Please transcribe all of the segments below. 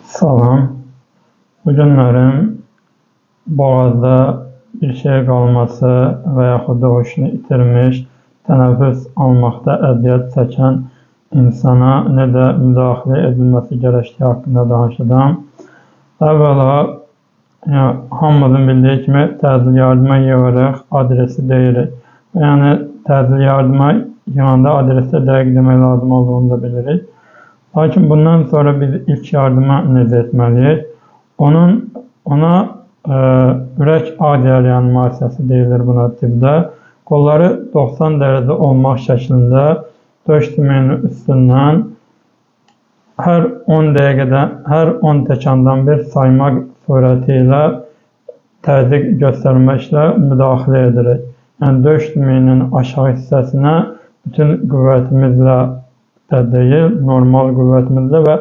Salam. Bugünlerim boğazda bir şey qalması və yaxud da hoşunu itirmiş, tənəffüs almaqda əziyyət çəkən insana necə müdaxilə edilməsi gərəktiyi haqqında danışacağım. Əvvəla, hamımızın bildiyi kimi təcil yardıma yığırıq, adresi deyirik. Yəni, təcil yardıma yığanda adresi dəqiq demək lazım olduğunu da bilirik. Lakin bundan sonra biz ilk yardıma necə etməliyik? Ona ürək ağciyər reanimasiyası deyilir buna tibbdə. Qolları 90 dərəcə olmaq şəklində döş sümüyünün üstündən hər 10 dəqiqədə, hər 10 təkandan bir saymaq surəti ilə təzyiq göstərməklə müdaxilə edirik. Yəni, döş sümüyünün aşağı hissəsinə bütün qüvvətimizlə də deyil, normal qüvvətimizlə və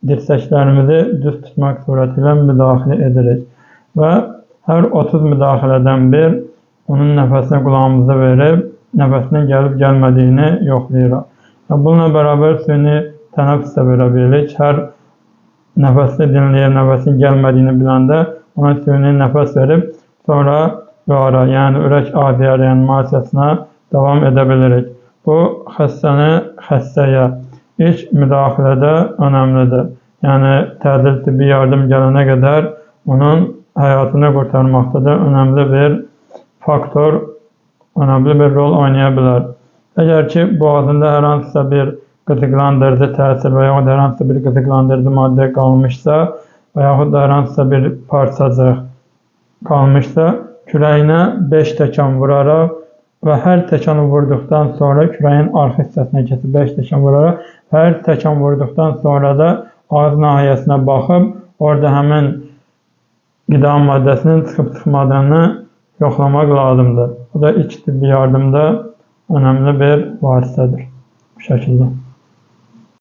dirsəklərimizi düz tutmaq surəti ilə müdaxilə edirik. Və hər 30 müdaxilədən bir onun nəfəsini qulağımıza verib, nəfəsinin gəlib gəlmədiyini yoxlayırıq. Bununla bərabər süni tənəffüs də verə bilirik. Hər nəfəsini dinləyib, nəfəsin gəlmədiyini biləndə ona süni nəfəs verib, sonra qara, yəni ürək ağciyər reanimasiyasına davam edə bilirik. Bu, xəstəyə ilk müdaxilədə önəmlidir. Yəni, təcil tibbi yardım gələnə qədər onun həyatını qurtarmaqda da önəmli bir faktor, önəmli bir rol oynaya bilər. Əgər ki, boğazında hər hansısa bir qıcıqlandırıcı təsir və yaxud hər hansısa bir qıcıqlandırıcı maddə qalmışsa və yaxud da hər hansısa bir parçacıq qalmışsa, kürəyinə 5 təkan vuraraq və hər təkanı vurduqdan sonra kürəyin arxa hissəsinə keçib 5 təkan vuraraq, hər təkan vurduqdan sonra da ağız nahiyəsinə baxıb, orada həmin qida maddəsinin çıxıb-çıxmadığını yoxlamaq lazımdır. Bu da ilk tibbi yardımda önəmli bir vasitədir. Bu şəkildə.